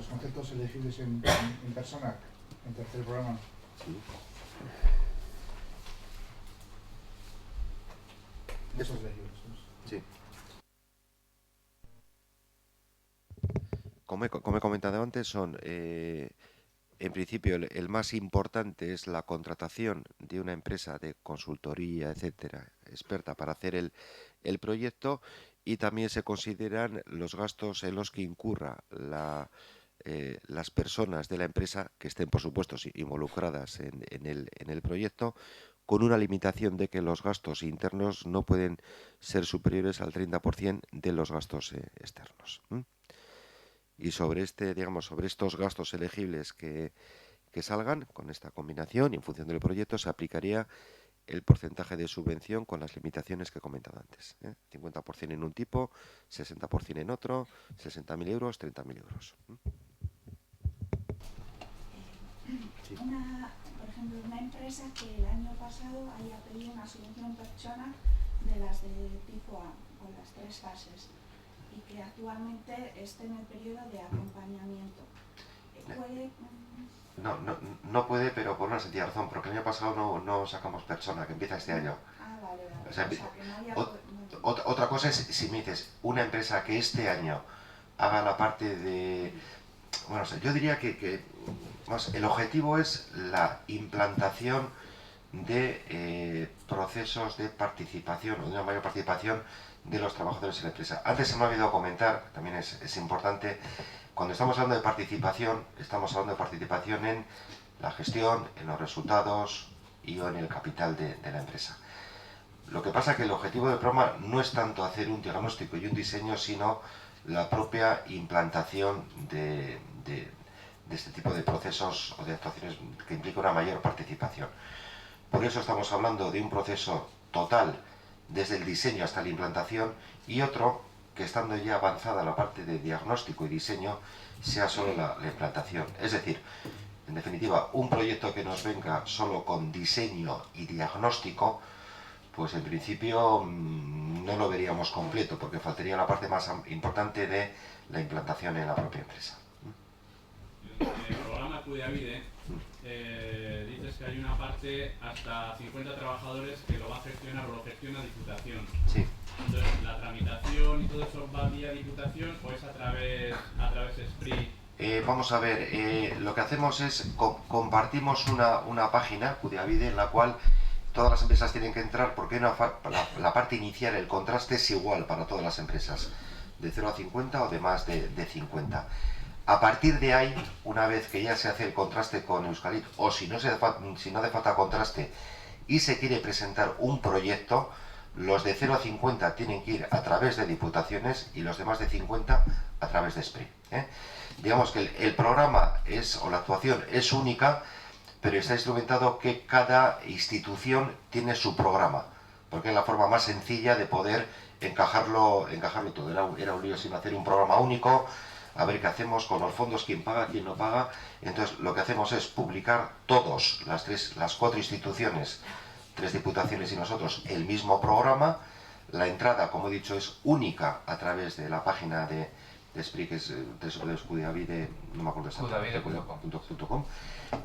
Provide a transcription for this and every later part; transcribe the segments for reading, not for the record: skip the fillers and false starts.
conceptos elegibles en persona, en tercer programa. Sí. Esos elegibles. Sí. Como he comentado antes, son, en principio, el más importante es la contratación de una empresa de consultoría, etcétera, experta para hacer el proyecto, y también se consideran los gastos en los que incurra las personas de la empresa que estén, por supuesto, involucradas en el proyecto, con una limitación de que los gastos internos no pueden ser superiores al 30% de los gastos externos. Y sobre sobre estos gastos elegibles que salgan con esta combinación y en función del proyecto se aplicaría el porcentaje de subvención con las limitaciones que he comentado antes. 50% en un tipo, 60% en otro, 60.000 euros, 30.000 euros. Sí. Por ejemplo, una empresa que el año pasado haya pedido una subvención persona de las de tipo A, con las 3 fases, y que actualmente esté en el periodo de acompañamiento. ¿Puede? No puede, pero por una sencilla razón, porque el año pasado no sacamos persona, que empieza este año. Vale. O sea, que no había... otra cosa es si me dices una empresa que este año haga la parte de... Bueno, o sea, yo diría que el objetivo es la implantación de procesos de participación o de una mayor participación de los trabajadores en la empresa. Antes se me ha olvidado comentar, también es importante, cuando estamos hablando de participación, estamos hablando de participación en la gestión, en los resultados y en el capital de la empresa. Lo que pasa es que el objetivo del programa no es tanto hacer un diagnóstico y un diseño, sino la propia implantación de este tipo de procesos o de actuaciones que implica una mayor participación. Por eso estamos hablando de un proceso total, desde el diseño hasta la implantación, y otro que, estando ya avanzada la parte de diagnóstico y diseño, sea solo la implantación. Es decir, en definitiva, un proyecto que nos venga solo con diseño y diagnóstico, pues en principio no lo veríamos completo, porque faltaría la parte más importante de la implantación en la propia empresa. En el programa Cuidavide dices que hay una parte hasta 50 trabajadores que lo va a gestionar o lo gestiona Diputación. Sí. Entonces, ¿la tramitación y todo eso va vía Diputación o es a través de SPRI? Vamos a ver, lo que hacemos es compartimos una página, Cuidavide, en la cual todas las empresas tienen que entrar, porque la parte inicial, el contraste es igual para todas las empresas, de 0 a 50 o de más de 50. A partir de ahí, una vez que ya se hace el contraste con Euskalit, o si no hace falta contraste y se quiere presentar un proyecto, los de 0 a 50 tienen que ir a través de diputaciones y los de más de 50 a través de SPRI. Digamos que el programa o la actuación es única, pero está instrumentado que cada institución tiene su programa, porque es la forma más sencilla de poder encajarlo todo. Era un lío sin hacer un programa único, a ver qué hacemos con los fondos, quién paga, quién no paga. Entonces lo que hacemos es publicar todos, las 4 instituciones, 3 diputaciones y nosotros, el mismo programa. La entrada, como he dicho, es única a través de la página de SPRI, que es Cuidavide, no me acuerdo exactamente,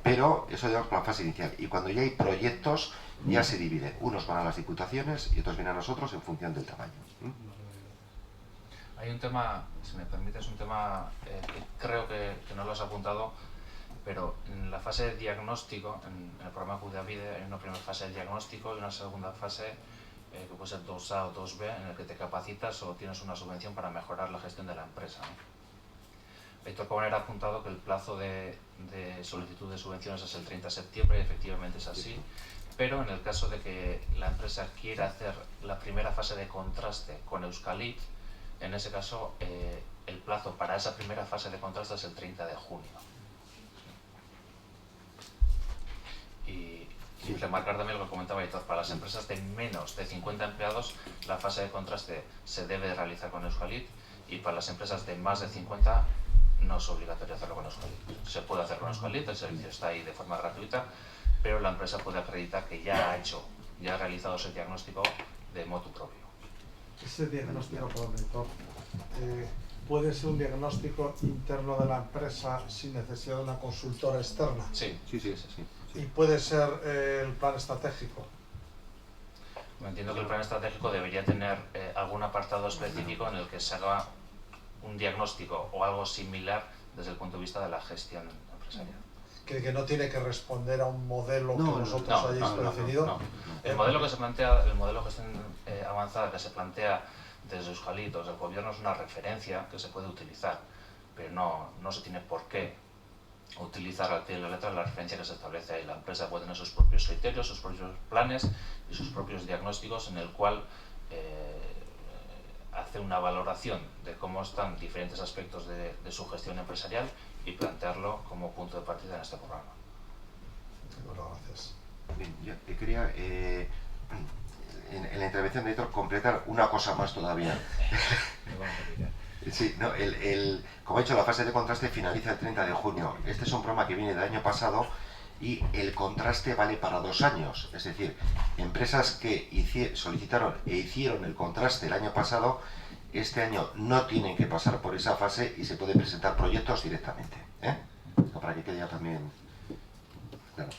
pero eso digamos por la fase inicial. Y cuando ya hay proyectos, ya se divide. Unos van a las diputaciones y otros vienen a nosotros en función del tamaño. Hay un tema, si me permite, es un tema que creo que no lo has apuntado, pero en la fase de diagnóstico, en el programa Cuidavide, hay una primera fase de diagnóstico y una segunda fase que puede ser 2A o 2B, en el que te capacitas o tienes una subvención para mejorar la gestión de la empresa, ¿no? Hay que poner apuntado que el plazo de solicitud de subvenciones es el 30 de septiembre y efectivamente es así, pero en el caso de que la empresa quiera hacer la primera fase de contraste con Euskalit, en ese caso el plazo para esa primera fase de contraste es el 30 de junio. Y remarcar también lo que comentaba Aitor, para las empresas de menos de 50 empleados la fase de contraste se debe realizar con Euskalit, y para las empresas de más de 50 no es obligatorio hacerlo con Euskalit. Se puede hacer con Euskalit, el servicio está ahí de forma gratuita, pero la empresa puede acreditar que ya ha realizado ese diagnóstico de motu propio. Ese diagnóstico, perdón, Aitor, puede ser un diagnóstico interno de la empresa sin necesidad de una consultora externa. Sí, Sí, sí, sí. sí. Y puede ser el plan estratégico. Me entiendo que el plan estratégico debería tener algún apartado específico en el que se haga un diagnóstico o algo similar desde el punto de vista de la gestión empresarial. Que no tiene que responder a un modelo No, que vosotros No, hayáis no, no, predefinido. no. El modelo que se plantea, el modelo de gestión avanzada que se plantea desde Euskalit o desde el gobierno es una referencia que se puede utilizar, pero no se tiene por qué utilizar al pie de la letra la referencia que se establece ahí. La empresa puede tener sus propios criterios, sus propios planes y sus propios diagnósticos en el cual hace una valoración de cómo están diferentes aspectos de su gestión empresarial y plantearlo como punto de partida en este programa. Bueno, gracias. Bien, yo quería, en la intervención de Héctor, completar una cosa más todavía. Sí, no, como he dicho, la fase de contraste finaliza el 30 de junio. Este es un programa que viene del año pasado y el contraste vale para 2 años. Es decir, empresas que solicitaron e hicieron el contraste el año pasado, este año no tienen que pasar por esa fase y se pueden presentar proyectos directamente. Para que quede ya también claro.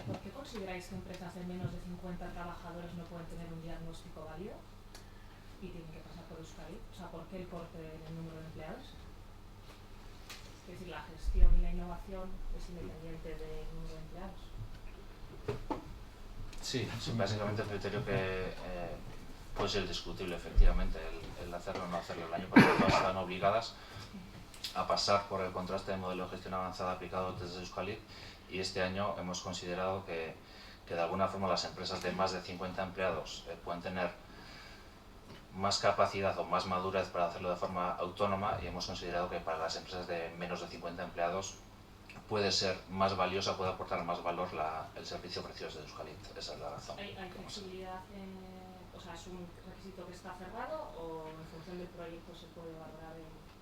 ¿Por qué consideráis que empresas de menos de 50 trabajadores no pueden tener un diagnóstico válido y tienen que pasar por Euskadi? O sea, ¿por qué el corte en el número de empleados? Es decir, la gestión y la innovación es independiente del número de empleados. Sí, básicamente el criterio que puede ser discutible, efectivamente, el hacerlo o no hacerlo. El año pasado todas estaban obligadas a pasar por el contraste de modelo de gestión avanzada aplicado desde Euskalit, y este año hemos considerado que de alguna forma las empresas de más de 50 empleados pueden tener más capacidad o más madurez para hacerlo de forma autónoma, y hemos considerado que para las empresas de menos de 50 empleados puede ser más valiosa, puede aportar más valor el servicio ofrecido desde Euskalit. Esa es la razón. ¿Hay flexibilidad? O sea, ¿es un requisito que está cerrado o en función del proyecto se puede valorar?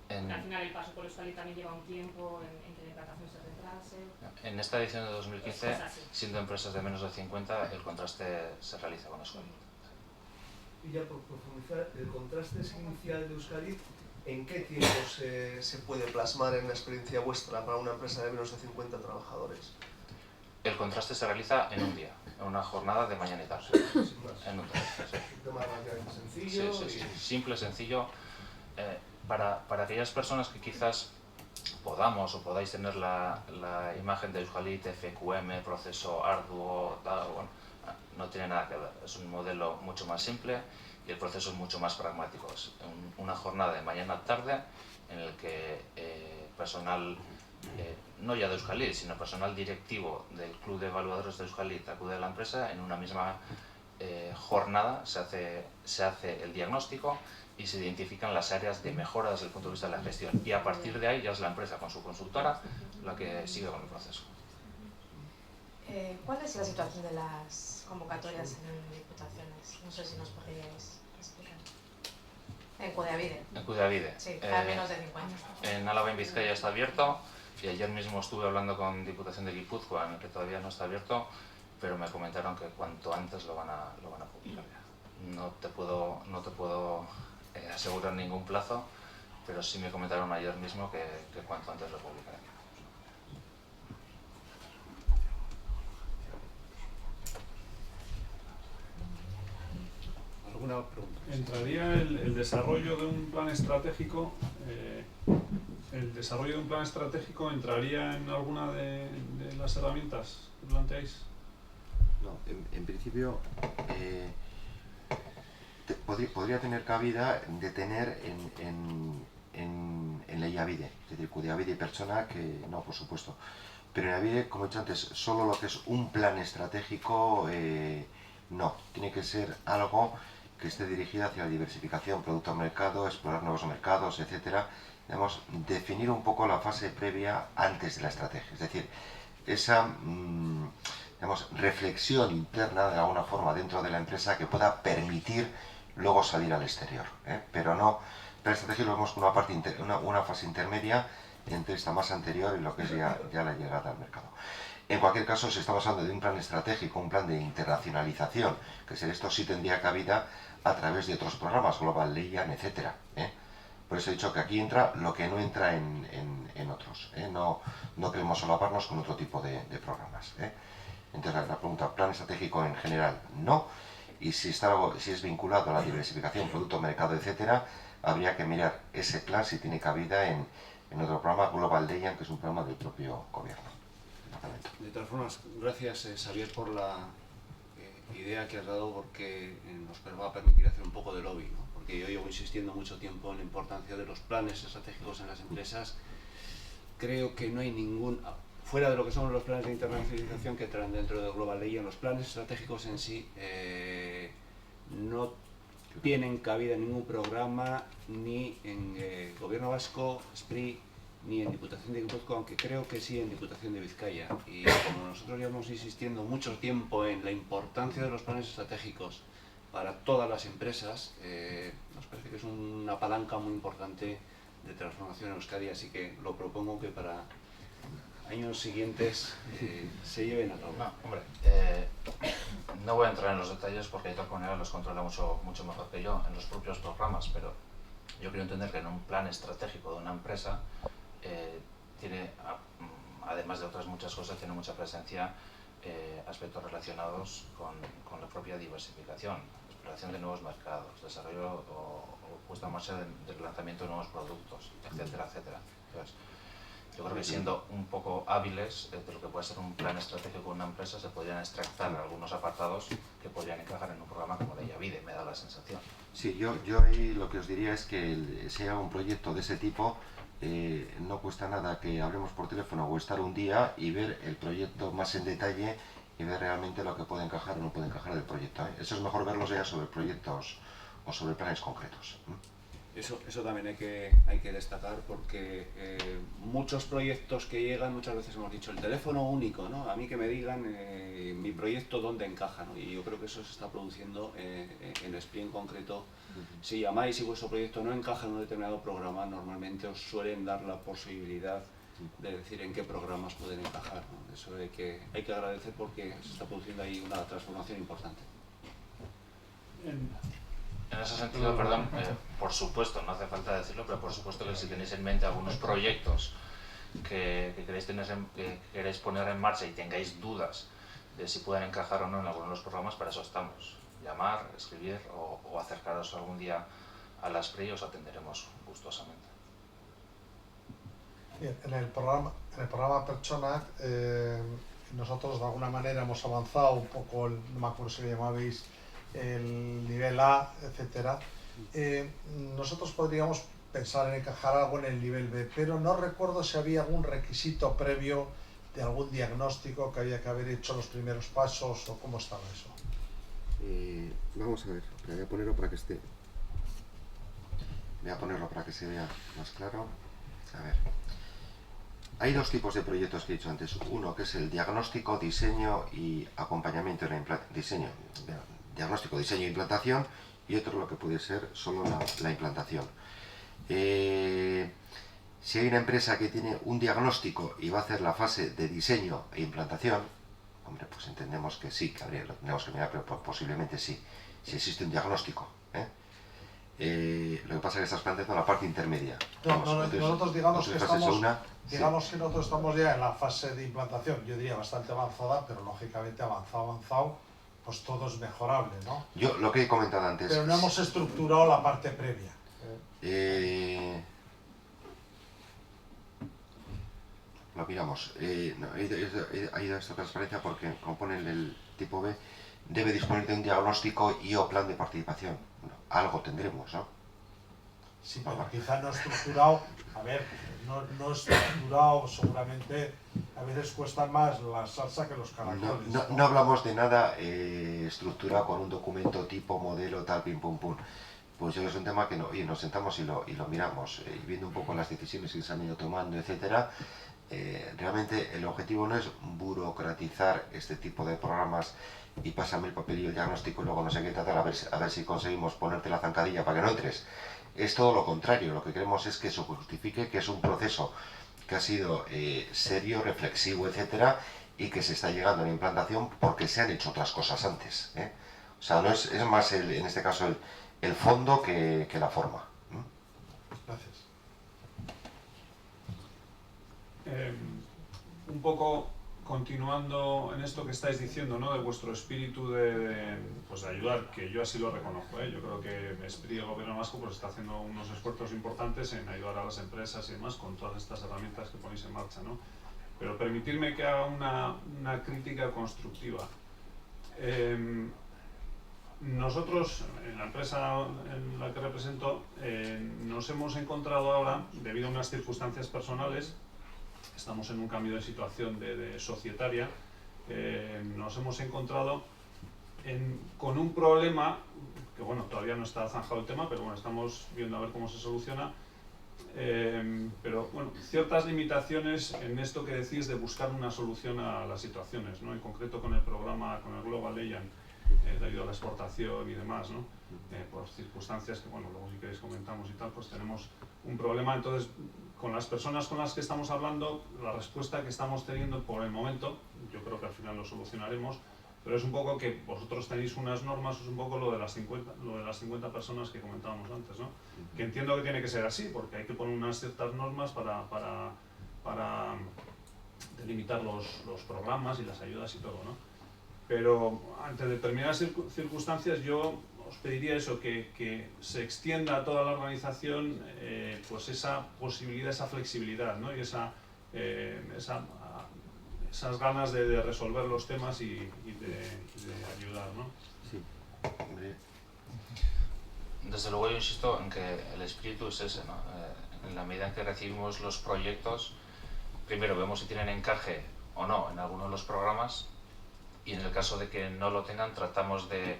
Porque al final el paso por Euskalit también lleva un tiempo en que la implantación se retrase. En esta edición de 2015, siendo empresas de menos de 50, el contraste se realiza con Euskalit. Y ya por profundizar, el contraste inicial de Euskalit, ¿en qué tiempo se puede plasmar en la experiencia vuestra para una empresa de menos de 50 trabajadores? El contraste se realiza en un día, en una jornada de mañana y tarde. Sin más. En un día, sí. Es un tema relativamente sencillo. Sí. Simple, sencillo. Para aquellas personas que quizás podamos o podáis tener la imagen de Euskalit, FQM, proceso arduo, bueno, no tiene nada que ver. Es un modelo mucho más simple y el proceso es mucho más pragmático. Es una jornada de mañana-tarde en el que personal, no ya de Euskalit, sino personal directivo del Club de Evaluadores de Euskalit acude a la empresa. En una misma jornada se hace el diagnóstico y se identifican las áreas de mejora desde el punto de vista de la gestión, y a partir de ahí ya es la empresa con su consultora la que sigue con el proceso. ¿Cuál es la situación de las convocatorias en diputaciones? No sé si nos podríais explicar. En Kudeabide. En Kudeabide. Sí, para menos de 50. En Álava y Vizcaya está abierto, y ayer mismo estuve hablando con Diputación de Guipúzcoa, en el que todavía no está abierto, pero me comentaron que cuanto antes lo van a publicar ya. No te puedo asegurar ningún plazo, pero sí me comentaron ayer mismo que cuanto antes lo publicarán. ¿Alguna pregunta? ¿Entraría el desarrollo de un plan estratégico? ¿El desarrollo de un plan estratégico entraría en alguna de las herramientas que planteáis? No, en principio podría tener cabida de tener en la IAVIDE, es decir, Kudeabide y Pertsona, que no, por supuesto. Pero en IAVIDE, como he dicho antes, solo lo que es un plan estratégico, no. Tiene que ser algo que esté dirigido hacia la diversificación, producto al mercado, explorar nuevos mercados, etcétera. Digamos, definir un poco la fase previa antes de la estrategia. Es decir, esa digamos, reflexión interna de alguna forma dentro de la empresa que pueda permitir luego salir al exterior, pero no, la estrategia lo vemos como una fase intermedia entre esta más anterior y lo que es ya la llegada al mercado. En cualquier caso, se está basando de un plan estratégico, un plan de internacionalización, que esto sí tendría cabida a través de otros programas, Global Leyan, etcétera. Por eso he dicho que aquí entra lo que no entra en otros. No queremos solaparnos con otro tipo de programas. Entonces la pregunta, plan estratégico en general, no. Y si es vinculado a la diversificación, producto, mercado, etcétera, habría que mirar ese plan si tiene cabida en otro programa, Global Leyan, que es un programa del propio gobierno. De todas formas, gracias Xavier por la idea que has dado, porque nos va a permitir hacer un poco de lobby, ¿no? Porque yo llevo insistiendo mucho tiempo en la importancia de los planes estratégicos en las empresas. Creo que no hay ningún, fuera de lo que son los planes de internacionalización que traen dentro de Global Leyan, los planes estratégicos en sí no tienen cabida en ningún programa, ni en Gobierno Vasco, SPRI, ni en Diputación de Guipúzcoa, aunque creo que sí en Diputación de Vizcaya. Y como nosotros llevamos insistiendo mucho tiempo en la importancia de los planes estratégicos para todas las empresas, nos parece que es una palanca muy importante de transformación en Euskadi, así que lo propongo que para años siguientes se lleven a cabo. No, hombre, no voy a entrar en los detalles porque de todas maneras los controla mucho mejor que yo en los propios programas, pero yo quiero entender que en un plan estratégico de una empresa tiene, además de otras muchas cosas, tiene mucha presencia aspectos relacionados con la propia diversificación, exploración de nuevos mercados, desarrollo o puesta en marcha del lanzamiento de nuevos productos, etcétera, etcétera. Entonces, yo creo que siendo un poco hábiles de lo que puede ser un plan estratégico de una empresa, se podrían extractar algunos apartados que podrían encajar en un programa como de Yavide, me da la sensación. Sí, yo ahí lo que os diría es que si haga un proyecto de ese tipo, no cuesta nada que hablemos por teléfono o estar un día y ver el proyecto más en detalle y ver realmente lo que puede encajar o no puede encajar del proyecto. Eso es mejor verlos ya sobre proyectos o sobre planes concretos. Eso también hay que destacar, porque muchos proyectos que llegan, muchas veces hemos dicho el teléfono único, ¿no? A mí que me digan mi proyecto dónde encaja, ¿no? Y yo creo que eso se está produciendo en SPRI en concreto. Si llamáis y vuestro proyecto no encaja en un determinado programa, normalmente os suelen dar la posibilidad de decir en qué programas pueden encajar, ¿no? Eso hay que agradecer, porque se está produciendo ahí una transformación importante. En ese sentido, perdón, por supuesto, no hace falta decirlo, pero por supuesto que si tenéis en mente algunos proyectos que queréis poner en marcha y tengáis dudas de si pueden encajar o no en alguno de los programas, para eso estamos. Llamar, escribir o acercaros algún día a las SPRI y os atenderemos gustosamente. Bien, en el programa Pertsonak, nosotros de alguna manera hemos avanzado un poco, no me acuerdo si le llamabais el nivel A, etcétera. Nosotros podríamos pensar en encajar algo en el nivel B, pero no recuerdo si había algún requisito previo de algún diagnóstico que había que haber hecho los primeros pasos o cómo estaba eso. Vamos a ver, voy a ponerlo para que esté. Voy a ponerlo para que se vea más claro. A ver. Hay dos tipos de proyectos que he dicho antes. Uno que es el diagnóstico, diseño y acompañamiento en la diagnóstico, diseño e implantación, y otro lo que puede ser solo la implantación. Si hay una empresa que tiene un diagnóstico y va a hacer la fase de diseño e implantación, hombre, pues entendemos que sí, que lo tendremos que mirar, pero posiblemente sí, si existe un diagnóstico. Lo que pasa es que estás planteando la parte intermedia. Nosotros digamos que nosotros estamos ya en la fase de implantación, yo diría bastante avanzada, pero lógicamente avanzado, pues todo es mejorable, ¿no? Yo lo que he comentado antes. Pero no hemos estructurado la parte previa. Lo miramos. Ha ido esta transparencia porque, como pone el tipo B, debe disponer de un diagnóstico y o plan de participación. Bueno, algo tendremos, ¿no? Sí, pero quizá no estructurado, no estructurado, seguramente a veces cuesta más la salsa que los caracoles. No hablamos de nada estructurado con un documento tipo, modelo, tal, pim, pum, pum. Pues yo es un tema que nos sentamos y lo miramos, y viendo un poco las decisiones que se han ido tomando, etcétera. Realmente el objetivo no es burocratizar este tipo de programas y pásame el papel y el diagnóstico y luego no sé qué tratar a ver si conseguimos ponerte la zancadilla para que no entres. Es todo lo contrario, lo que queremos es que se justifique que es un proceso que ha sido serio, reflexivo, etcétera, y que se está llegando a la implantación porque se han hecho otras cosas antes, ¿eh? O sea, no es más en este caso el fondo que la forma. Gracias. Un poco continuando en esto que estáis diciendo, ¿no? De vuestro espíritu de ayudar, que yo así lo reconozco, ¿eh? Yo creo que Esprit y el Gobierno vasco pues está haciendo unos esfuerzos importantes en ayudar a las empresas y demás con todas estas herramientas que ponéis en marcha, ¿no? Pero permitidme que haga una crítica constructiva. Nosotros, en la empresa en la que represento, nos hemos encontrado ahora, debido a unas circunstancias personales, estamos en un cambio de situación de societaria, nos hemos encontrado con un problema, que bueno, todavía no está zanjado el tema, pero bueno, estamos viendo a ver cómo se soluciona, pero bueno, ciertas limitaciones en esto que decís de buscar una solución a las situaciones, ¿no? En concreto con el programa, con el Global Alliance, de ayuda a la exportación y demás, ¿no? Por circunstancias que, bueno, luego si queréis comentamos y tal, pues tenemos un problema. Entonces, con las personas con las que estamos hablando, la respuesta que estamos teniendo por el momento, yo creo que al final lo solucionaremos, pero es un poco que vosotros tenéis unas normas, es un poco lo de las 50 personas que comentábamos antes, ¿no? Que entiendo que tiene que ser así, porque hay que poner unas ciertas normas para delimitar los programas y las ayudas y todo, ¿no? Pero ante determinadas circunstancias yo os pediría eso, que se extienda a toda la organización pues esa posibilidad, esa flexibilidad, ¿no? Y esas ganas de resolver los temas y de ayudar, ¿no? Sí. Desde luego yo insisto en que el espíritu es ese, ¿no? En la medida en que recibimos los proyectos, primero vemos si tienen encaje o no en alguno de los programas, y en el caso de que no lo tengan, tratamos de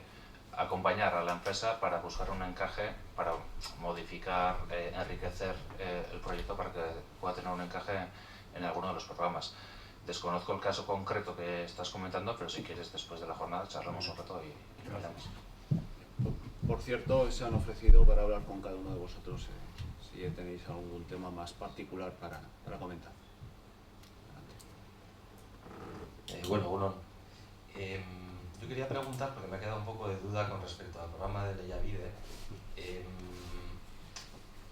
acompañar a la empresa para buscar un encaje, para modificar, enriquecer el proyecto para que pueda tener un encaje en alguno de los programas. Desconozco el caso concreto que estás comentando, pero si quieres después de la jornada charlamos un rato y miramos. Por cierto, se han ofrecido para hablar con cada uno de vosotros si tenéis algún tema más particular para comentar. Bueno, yo quería preguntar, porque me ha quedado un poco de duda con respecto al programa de Leyavide.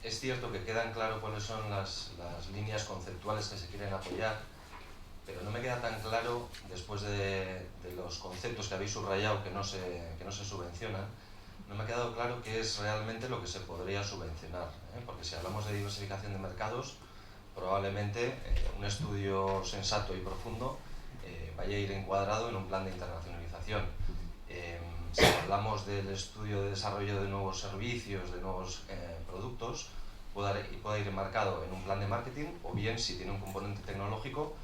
Es cierto que quedan claro cuáles son las líneas conceptuales que se quieren apoyar, pero no me queda tan claro, después de los conceptos que habéis subrayado que no se subvencionan, no me ha quedado claro qué es realmente lo que se podría subvencionar, ¿eh? Porque si hablamos de diversificación de mercados, probablemente un estudio sensato y profundo vaya a ir encuadrado en un plan de internacionalización. Si hablamos del estudio de desarrollo de nuevos servicios, de nuevos productos, pueda ir enmarcado en un plan de marketing, o bien, si tiene un componente tecnológico,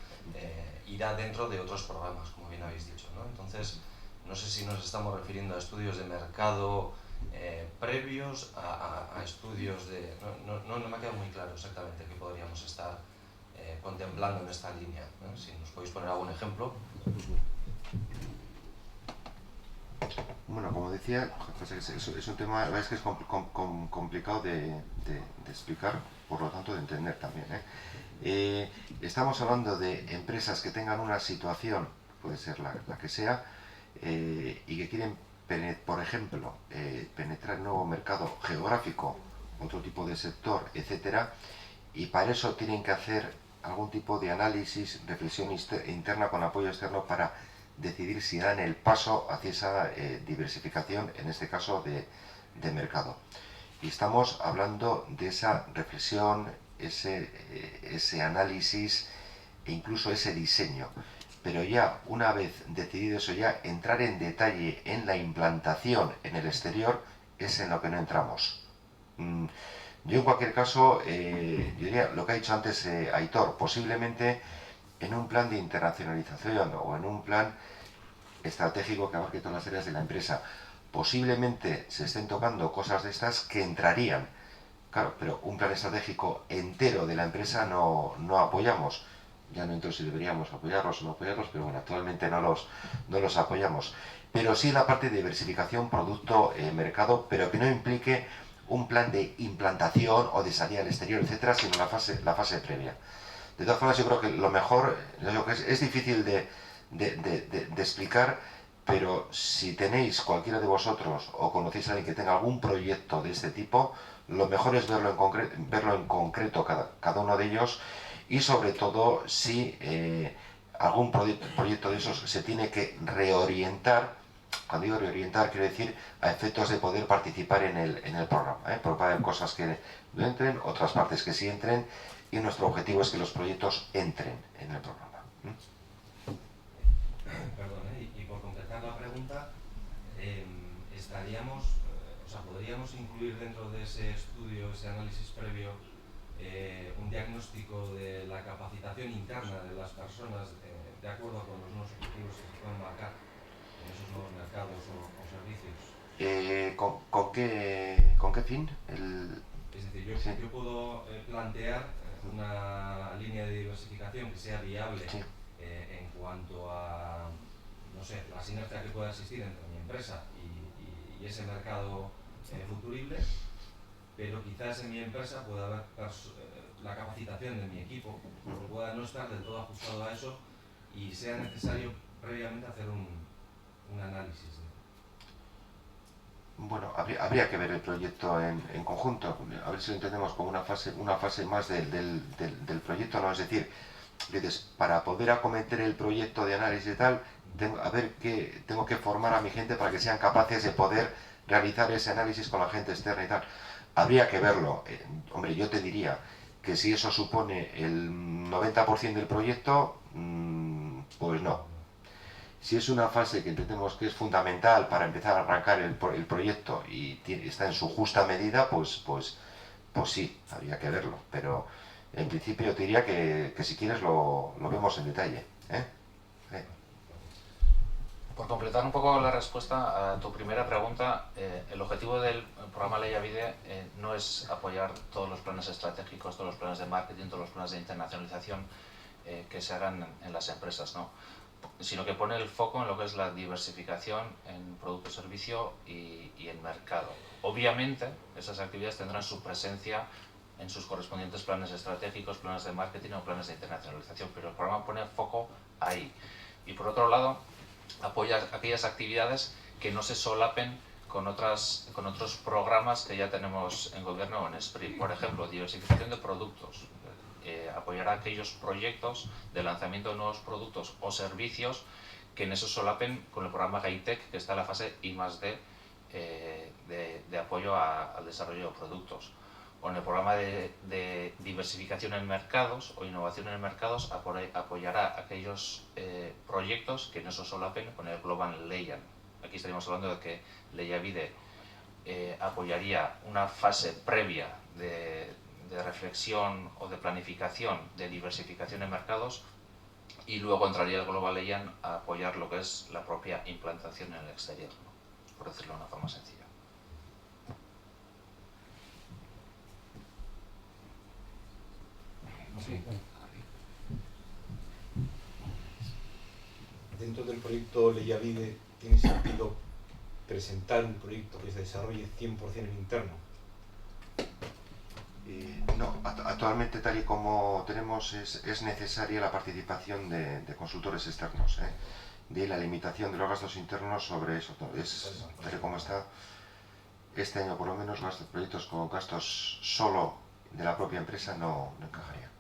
irá dentro de otros programas, como bien habéis dicho, ¿no? Entonces, no sé si nos estamos refiriendo a estudios de mercado previos, a estudios de... No me ha quedado muy claro exactamente qué podríamos estar contemplando en esta línea, ¿no? Si nos podéis poner algún ejemplo. Bueno, como decía, es un tema, la verdad es que es complicado de explicar, por lo tanto de entender también, ¿eh? Estamos hablando de empresas que tengan una situación, puede ser la que sea, y que quieren, por ejemplo, penetrar en un nuevo mercado geográfico, otro tipo de sector, etcétera, y para eso tienen que hacer algún tipo de análisis, reflexión interna con apoyo externo para decidir si dan el paso hacia esa diversificación, en este caso de mercado. Y estamos hablando de esa reflexión, ese análisis e incluso ese diseño. Pero ya una vez decidido eso, ya entrar en detalle en la implantación en el exterior es en lo que no entramos. Yo en cualquier caso, yo diría lo que ha dicho antes Aitor, posiblemente en un plan de internacionalización o en un plan estratégico que abarque todas las áreas de la empresa, posiblemente se estén tocando cosas de estas que entrarían. Claro, pero un plan estratégico entero de la empresa no apoyamos. Ya no entro si deberíamos apoyarlos o no apoyarlos, pero bueno, actualmente no los apoyamos. Pero sí la parte de diversificación, producto, mercado, pero que no implique un plan de implantación o de salida al exterior, etcétera, sino la fase previa. De todas formas, yo creo que lo mejor, es difícil de de explicar, pero si tenéis cualquiera de vosotros o conocéis a alguien que tenga algún proyecto de este tipo, lo mejor es verlo en concreto cada uno de ellos, y sobre todo si algún proyecto de esos se tiene que reorientar. Cuando digo reorientar, quiero decir a efectos de poder participar en el programa, porque va a haber cosas que no entren, otras partes que sí entren, y nuestro objetivo es que los proyectos entren en el programa. Perdón, y por completar la pregunta, podríamos incluir dentro de ese estudio, ese análisis previo, un diagnóstico de la capacitación interna de las personas de acuerdo con los nuevos objetivos que se pueden marcar en esos nuevos mercados o servicios. ¿Con qué fin? Es decir, yo puedo plantear una línea de diversificación que sea viable en cuanto a, no sé, la sinergia que pueda existir entre mi empresa y ese mercado futurible, pero quizás en mi empresa pueda haber la capacitación de mi equipo pueda no estar del todo ajustado a eso y sea necesario previamente hacer un análisis. Bueno, habría que ver el proyecto en conjunto, a ver si lo entendemos como una fase más del proyecto, ¿no? Es decir, dices, para poder acometer el proyecto de análisis y tal, tengo que formar a mi gente para que sean capaces de poder realizar ese análisis con la gente externa y tal. Habría que verlo. Hombre, yo te diría que si eso supone el 90% del proyecto, pues no. Si es una fase que entendemos que es fundamental para empezar a arrancar el proyecto y está en su justa medida, pues sí, habría que verlo. Pero en principio te diría que si quieres lo vemos en detalle. Por completar un poco la respuesta a tu primera pregunta, el objetivo del programa Leia Vide no es apoyar todos los planes estratégicos, todos los planes de marketing, todos los planes de internacionalización que se hagan en las empresas, ¿no? Sino que pone el foco en lo que es la diversificación en producto, servicio y en mercado. Obviamente, esas actividades tendrán su presencia en sus correspondientes planes estratégicos, planes de marketing o planes de internacionalización, pero el programa pone el foco ahí. Y por otro lado, apoya aquellas actividades que no se solapen con otros programas que ya tenemos en gobierno o en SPRI. Por ejemplo, diversificación de productos. Apoyará aquellos proyectos de lanzamiento de nuevos productos o servicios que en eso solapen con el programa GAITEC, que está en la fase I+D de apoyo al desarrollo de productos. O en el programa de diversificación en mercados o innovación en mercados apoyará aquellos proyectos que en eso solapen con el Global Leia. Aquí estaríamos hablando de que Leia Vide apoyaría una fase previa de reflexión o de planificación de diversificación en mercados y luego entraría el Global Leia a apoyar lo que es la propia implantación en el exterior, ¿no? Por decirlo de una forma sencilla. Sí. Dentro del proyecto Leia Vide, ¿tiene sentido presentar un proyecto que se desarrolle 100% en interno? No, actualmente tal y como tenemos es necesaria la participación de consultores externos. De la limitación de los gastos internos sobre eso. Tal y como está, este año por lo menos proyectos con gastos solo de la propia empresa no encajaría.